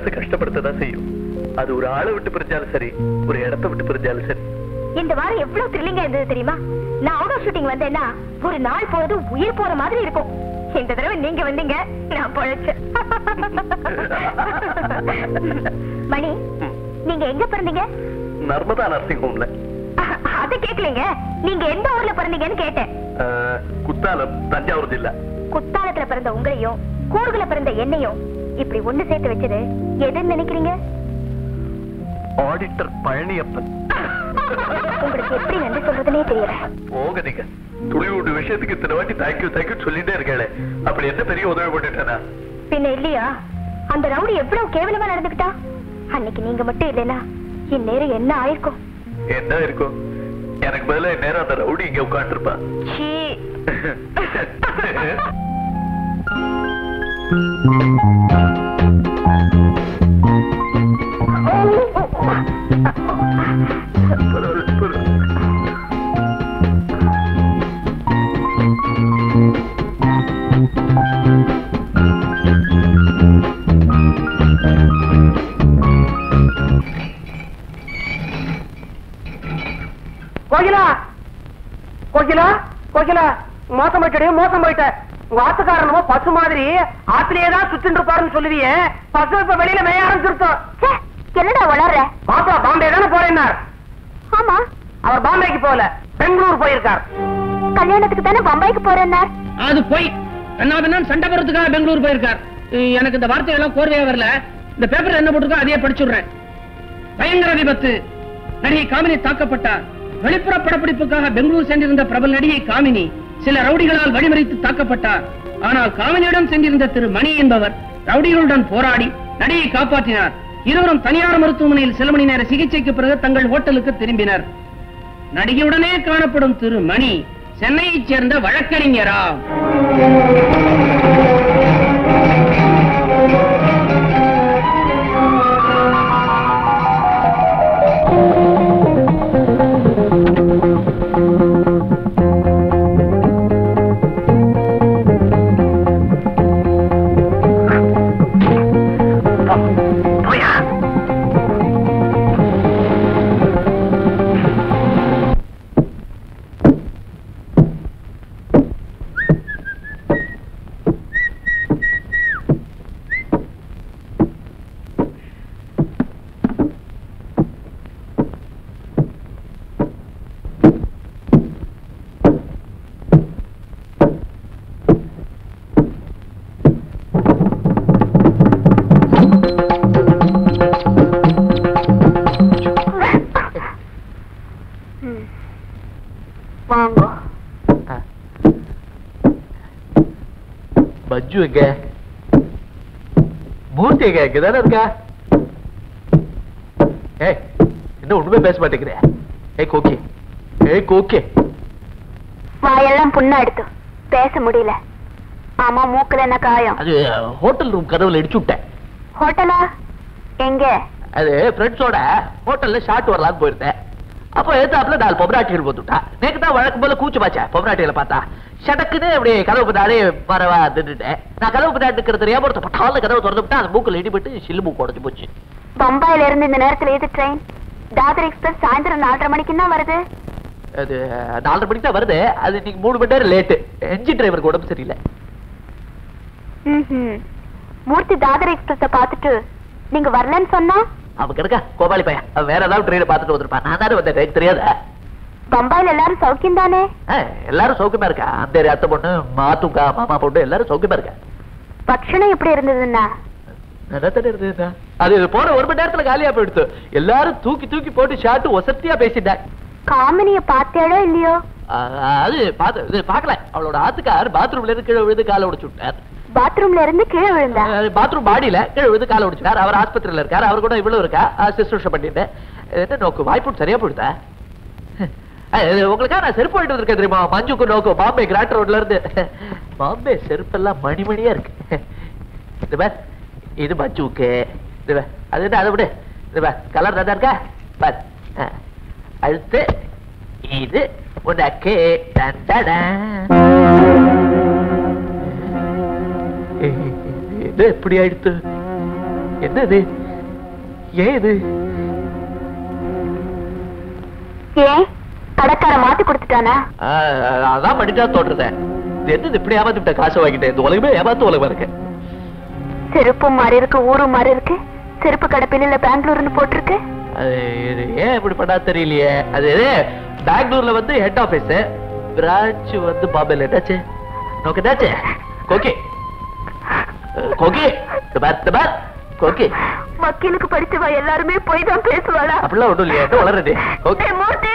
மனசு கஷ்டப்படுத்ததான் செய்யும். அது ஒரு ஆளை விட்டு பிரிஞ்சாலும் சரி, ஒரு இடத்தை விட்டு பிரிஞ்சாலும் சரி. இந்த வாரம் எவ்வளவு த்ரில்லிங்கா இருந்தது தெரியுமா? நான் அவுட் ஆஃப் ஷூட்டிங் வந்தேன்னா ஒரு நாள் போறது உயிர் போற மாதிரி இருக்கும். இந்த தடவை நீங்க வந்தீங்க, நான் பொழைச்சேன். மணி, நீங்க எங்க பிறந்தீங்க? நர்மதா நர்சிங் ஹோம்ல. அது கேட்கலீங்க, நீங்க எந்த ஊர்ல பிறந்தீங்கன்னு கேட்டேன். குத்தாலம், தஞ்சாவூர் ஜில்லா. குத்தாலத்துல பிறந்த உங்களையும் கூர்குல பிறந்த என்னையும் இப்படி ஒண்ணு சேர்த்து வச்சது எதுன்னு நினைக்கிறீங்க? ஆடிட்டர் பழனியப்பன். உங்களுக்கு எப்படி நன்றி சொல்றதுனே தெரியல. போக நீங்க துளிவுண்டு விஷயத்துக்கு இத்தனை வாட்டி தேங்க்யூ தேங்க்யூ சொல்லிட்டே இருக்கே, அப்படி என்ன பெரிய உதவி பண்ணிட்டேனா? பின்ன இல்லையா? அந்த ரவுடி எவ்வளவு கேவலமா நடந்துக்கிட்டா. அன்னைக்கு நீங்க மட்டும் இல்லைன்னா இந்நேரம் என்ன ஆயிருக்கும்? என்ன இருக்கும்? எனக்கு பதிலா நேரம் அந்த ரவுடி இங்க உட்கார்ந்து இருப்பா. கோகிலா, கோகிலா, கோகிலா, மோசம் போயிட்டே, மோசம் போயிட்ட. உங்க ஆத்துக்காரனமோ பசு மாதிரி ஆத்திலேயேதான் சுத்திட்டு இருப்பாருன்னு சொல்லுவியே, பசு இப்ப வெளியில மேய ஆரம்பிச்சிருத்தோம். என்னடா வளர்ற? பாப்பா பாம்பே தானே போறேன்னார். ஆமா, அவர் பாம்பேக்கு போகல, பெங்களூர் போயிருக்கார். கல்யாணத்துக்கு தானே பம்பாய்க்கு போறேன்னார். அது போய் என்ன சண்டை போறதுக்காக பெங்களூர் போயிருக்கார். எனக்கு இந்த வார்த்தையெல்லாம் கோர்வையா வரல. இந்த பேப்பர் என்ன போட்டிருக்கோ அதையே படிச்சுடுறேன். பயங்கர விபத்து, நடிகை காமினி தாக்கப்பட்டார். வெளிப்புற படப்பிடிப்புக்காக பெங்களூர் சென்றிருந்த பிரபல நடிகை காமினி சில ரவுடிகளால் வழிமறித்து தாக்கப்பட்டார். ஆனால் காமினியிடம் சென்றிருந்த திரு மணி என்பவர் ரவுடிகளுடன் போராடி நடிகை காப்பாற்றினார். இருவரும் தனியார் மருத்துவமனையில் சில மணி நேர சிகிச்சைக்கு பிறகு தங்கள் ஹோட்டலுக்கு திரும்பினர். நடிகையுடனே காணப்படும் திரு மணி சென்னையைச் சேர்ந்த வழக்கறிஞரா? பஜ்ஜு எங்க? மூர்த்தி எங்க? இங்கதானே இருக்கா? ஏய், என்ன ஒண்ணுமே பேச மாட்டேங்கிற? ஏய் கோக்கி, ஏய் கோக்கி. வாயெல்லாம் புண்ணா எடுத்து பேச முடியல. ஆமா, மூக்குல என்ன காயம்? அது ஹோட்டல் ரூம் கதவுல இடிச்சு விட்டேன். ஹோட்டலா? எங்க? அது ஃப்ரெண்ட்ஸோட ஹோட்டல்ல ஷாட் வரலான்னு போயிருந்தேன். அப்போ எதாப்புல 4 பொபராட்டிகள் போட்டுட்டா. நேக்கு தான் வழக்கம் போல கூச்சு பாச்சா பொபராட்டிகளை பார்த்தா. ஷடக்குன்னு அப்படியே கதவு பத்தாடே வரவா தின்னுட்டேன். நான் கதவு பத்தாட்டு இருக்கிற தெரியாம ஒருத்த பட்டால கதவு திறந்துவிட்டா அந்த மூக்கில் இடிபட்டு சில்லு மூக்கு உடஞ்சு போச்சு. பம்பாயில இருந்து இந்த நேரத்துல எது ட்ரெயின்? தாதர் எக்ஸ்பிரஸ் சாயந்தரம் 4:30 மணிக்கு தான் வருது. அது 4:30 மணிக்கு தான் வருது. அது இன்னைக்கு 3 மணி நேரம் லேட்டு. என்ஜின் டிரைவருக்கு உடம்பு சரியில்லை. மூர்த்தி தாதர் எக்ஸ்பிரஸ் பார்த்துட்டு நீங்க வரலன்னு சொன்னா அவன் கிடக்கா கோபாலி பையன். அவன் வேற ஏதாவது ட்ரெயினை பார்த்துட்டு வந்திருப்பான். நான் தானே வந்தேன், எனக்கு தெரியாத. பம்பாயில எல்லாரும் சௌக்கியம் தானே? எல்லாரும் சௌக்கியமா இருக்கா. அந்த அத்தை பொண்ணு, மாத்துக்கா, மாமா பொண்ணு எல்லாரும் சௌக்கியமா இருக்கா. பட்சணம் எப்படி இருந்ததுன்னா? அது போன 1 மணி நேரத்துல காலியா போயிடுச்சு. எல்லாரும் தூக்கி தூக்கி போட்டு ஷாட்டு ஒசத்தியா பேசிட்டாங்க. காமினிய பாத்தியாடோ இல்லையோ? அது பாக்கல. அவளோட ஆத்துக்கார் பாத்ரூம்ல இருந்து கீழே விழுந்து காலை உடைச்சு விட்டார். பாத்ரூம்ல இருந்து கீழே விழுந்தா? பாத்ரூம் பாடியில கீழே விழுந்து காலை உடைச்சார். அவர் ஆஸ்பத்திரியில இருக்காரு. அவர் கூட இவ்வளவு இருக்கா சிஸ்டர் பண்ணிட்டேன். என்ன நோக்கு வாய்ப்பு சரியா போயிடுதா? உங்களுக்காக நான் செருப்பு போயிட்டு வந்திருக்கேன் தெரியுமா? மஞ்சுக்கு நோக்கு பாம்பே கிராண்ட் ரோட்ல இருந்து. பாம்பே செருப்பெல்லாம் மணிமணியா இருக்கு. இது மஞ்சுக்கு. அது என்ன அதை விடு. கலர் நல்லா இருக்கா பார். அடுத்து இது உனக்கு. இது எப்படி ஆயிடுத்து? என்னது ஏன் இது? ஏன் கடைக்கார மாத்தி கொடுத்துட்டானா? அதான் பண்ணிட்டா தோற்றுறேன். எது இப்படி ஏமாத்தி விட்ட காசை வாங்கிட்டேன். இந்த உலகமே ஏமாத்து உலகம் இருக்கு. செருப்பும் மாறி இருக்கு, ஊரும் மாறி இருக்கு. செருப்பு கடை பின்னில பெங்களூர்னு போட்டிருக்கு. ஏன் இப்படி பண்ணா தெரியலையே. அது பெங்களூர்ல வந்து ஹெட் ஆபீஸ், பிரான்ச் வந்து பாம்பேல. என்னாச்சு நோக்கு? என்னாச்சு கோகி? கோகி கோகி வக்கீலுக்கு படிச்சவா எல்லாருமே போய் தான் பேசுவாளா? அப்படிலாம் ஒண்ணும் இல்லையா? வளருது. மூர்த்தி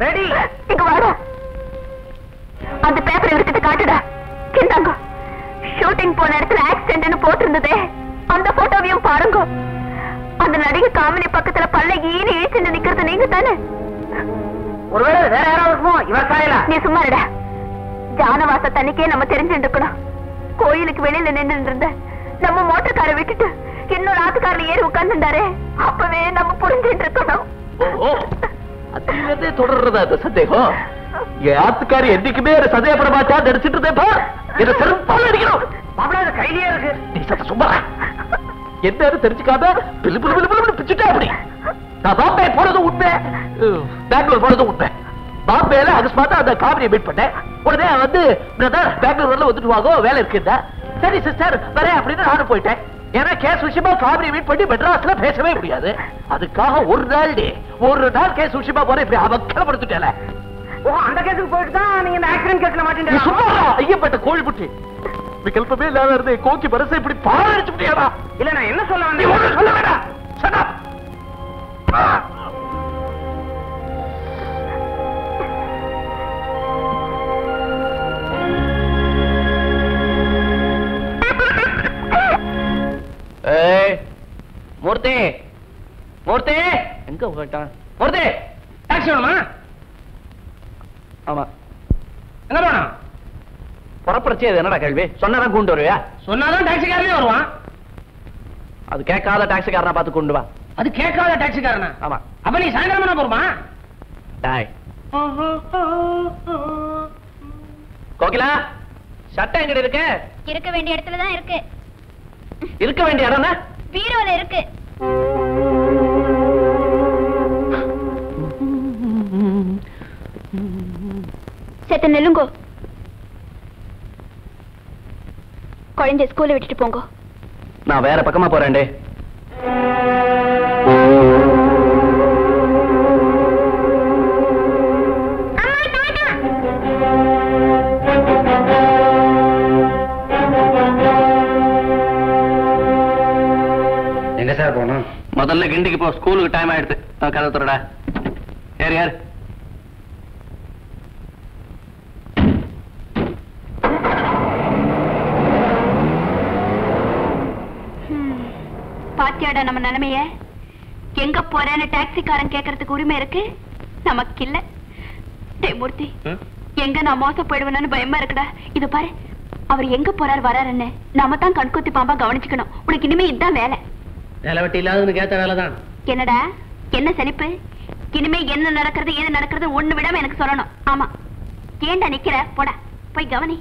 ரெடி, இங்க வாடா. அந்த பேப்பர் எடுத்துட்டு காட்டுடா. கிண்டாங்க. ஷூட்டிங் போன இடத்துல ஆக்சிடென்ட்னு போட்டிருந்ததே, அந்த போட்டோவையும் பாருங்க. அந்த நடிகை காமினி பக்கத்துல பல்ல ஈனி இழுச்சுட்டு நிக்கிறது நீங்க தானே? ஒருவேளை வேற யாராவது இருக்குமோ? இவர் சாயலா? நீ சும்மா இருடா. ஜானவாச தண்ணிக்கே நம்ம தெரிஞ்சுட்டு இருக்கணும். கோயிலுக்கு வெளியில நின்று இருந்த நம்ம மோட்டர்காரை விட்டுட்டு இன்னொரு ஆத்துக்காரில் ஏறி உட்கார்ந்துட்டாரே, அப்பவே நம்ம புரிஞ்சுட்டு இருக்கணும். அதுவே தொடர்றதா இந்த சந்தேகம்? என் ஆத்துக்காரி என்னைக்குமே சந்தேகப்பட மாட்டா நடிச்சிட்டு இருந்தேப்பா. என்ன செருப்பால அடிக்கணும். மாப்பிள்ள கையிலேயே இருக்கு. நீ சத்த சும்மா என்ன தெரிஞ்சுக்காம பில்லு பில்லு பில்லு பில்லு பிச்சுட்டே அப்படி. நான் பாம்பே போனதும் உண்மை, பெங்களூர் போனதும் உண்மை. பாம்பேல அகஸ்மாத்தா அந்த காமெடியை மீட் பண்ணேன். உடனே வந்து பிரதர் பெங்களூர் வரல வந்துட்டு வாங்கோ, வேலை இருக்குதா. சரி சிஸ்டர் வரேன் அப்படின்னு நானும் போயிட்டேன். ஏன்னா கேஸ் விஷயமா காமெடி மீட் பண்ணி மெட்ராஸ்ல பேசவே முடியாது. அதுக்காக ஒரு நாள் கேஸ் விஷயமா போற இப்படி அவக்கலப்படுத்திட்டேல. அந்த கேஸுக்கு போயிட்டு தான் நீங்க இந்த ஆக்சிடென்ட் கேஸ்ல மாட்டீங்க. சும்மா ஐயப்பட்ட கோழிப்புட்டி. விகல்பமே இல்லாத இருந்தே கோக்கி பரசை இப்படி பாழடிச்சு முடியாதா? இல்ல நான் என்ன சொல்ல நீ ஒண்ணு சொல்ல வேண்டாம். Shut up. மூர்த்தி மூர்த்தி எங்க போயிட்டான்? மூர்த்தி டாக்ஸி வேணுமா? ஆமா. எங்க போனோம்? புறப்படுச்சு. அது என்னடா கேள்வி? சொன்னாதான் கொண்டு வருவியா? சொன்னாதான் டாக்ஸிக்காரனே வருவான். அது கேட்காத டாக்ஸிக்காரனா பார்த்து கொண்டு வா. அது கேட்காத டாக்ஸிக்காரனா? ஆமா. அப்ப நீ சாயந்தரமா போறமா? டாய் கோகிலா, சட்டை எங்க இருக்கு? இருக்க வேண்டிய இடத்துல தான் இருக்கு. இருக்க வேண்டிய இடம் பீரோல இருக்கு. செத்த நெல்லுங்கோ. குழந்தை ஸ்கூல்ல விட்டுட்டு போங்க. நான் வேற பக்கமா போறேன்டே. எங்க சார் போனோம்? முதல்ல கிண்டிக்கு போ, ஸ்கூலுக்கு டைம் ஆயிடுது. கதை துறடா. யார் பாத்தியாடா நம்ம நிலைமைய? எங்க போறேன்னு டாக்ஸிக்காரன் கேட்கறதுக்கு உரிமை இருக்கு, நமக்கு இல்ல. மூர்த்தி, எங்க நான் மோசம் போயிடுவேன்னு பயமா இருக்குடா. இது பாரு, அவர் எங்க போறாரு வராருன்னு நாம தான் கண்கொத்தி பாம்பா கவனிச்சுக்கணும். உனக்கு இனிமே இதுதான் வேலை. வேலை வெட்டி இல்லாதவனு கேட்ட வேலைதான். என்னடா என்ன செழிப்பு? இனிமே என்ன நடக்கிறது ஏது நடக்கிறது ஒண்ணு விடாம எனக்கு சொல்லணும். ஆமா, ஏண்டா நிக்கிற? போடா போய் கவனி.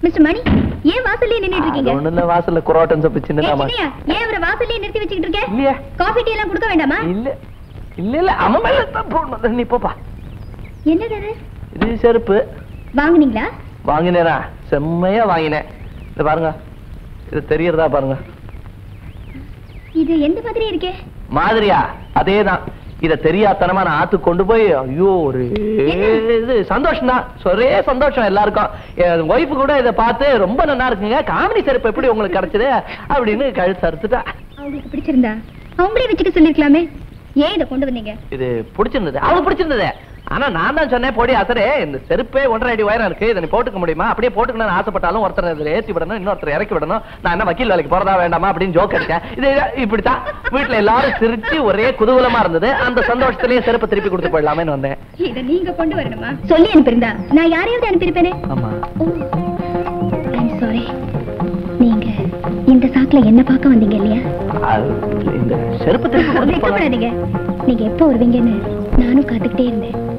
மிஸ்டர் மணி, ஏன் வாசல்லே நின்னுட்டு இருக்கீங்க? ஒண்ணுல வாசல்ல குரோட்டன் சப்பிச்சினதாமா. ஏன் அவரை வாசல்லே நிறுத்தி வச்சிட்டு இருக்க? இல்லையா? காபி டீ எல்லாம் கொடுக்க வேண்டாமா? இல்ல இல்ல இல்ல, அவன் மேல தான் போடணும். நீ போப்பா. என்னது இது? இது செருப்பு. வாங்குனீங்களா? வாங்கினேனா? செம்மையா வாங்கினேன். இது பாருங்க, இது தெரியறதா பாருங்க. இது எந்த மாதிரி இருக்கே? மாதிரியா? அதேதான். இத தெரியாதனமா நான் ஆத்து கொண்டு போய், ஐயோ ஒரு இது சந்தோஷம் தான், ஒரே சந்தோஷம் எல்லாருக்கும். என் ஒய்ஃபு கூட இதை பார்த்து ரொம்ப நல்லா இருக்குங்க, காமெடி செருப்பு எப்படி உங்களுக்கு கிடைச்சது அப்படின்னு கழுத்து அறுத்துட்டா. அவங்களுக்கு பிடிச்சிருந்தா அவங்களே வச்சுக்க சொல்லிருக்கலாமே. ஏன் இதை கொண்டு வந்தீங்க? இது பிடிச்சிருந்தது, அவளுக்கு பிடிச்சிருந்தது. ஆனா நான் தான் சொன்னேன், போடி அசரே, இந்த செருப்பே 1.5 அடி உயரம் இருக்கு, இதை நீ போட்டுக்க முடியுமா? அப்படியே போட்டுக்கணும்னு ஆசைப்பட்டாலும் ஒருத்தர் இதுல ஏற்றி விடணும், இன்னொருத்தர் இறக்கி விடணும். நான் என்ன வக்கீல் வேலைக்கு போறதா வேண்டாமா அப்படின்னு ஜோக் அடிச்சேன். இது இப்படித்தான் வீட்டுல எல்லாரும் சிரிச்சு ஒரே குதூகலமா இருந்தது. அந்த சந்தோஷத்திலேயே செருப்பை திருப்பி கொடுத்து போயிடலாமேன்னு வந்தேன். இதை நீங்க கொண்டு வரணுமா? சொல்லி அனுப்பியிருந்தா நான் யாரையாவது அனுப்பியிருப்பேனே. ஆமா. சாரி, நீங்க இந்த சாக்குல என்ன பார்க்க வந்தீங்க இல்லையா? இந்த செருப்பு திருப்பி வெக்கப்படாதீங்க. நீங்க எப்போ வருவீங்கன்னு நானும் காத்துக்கிட்டே இருந்தேன்.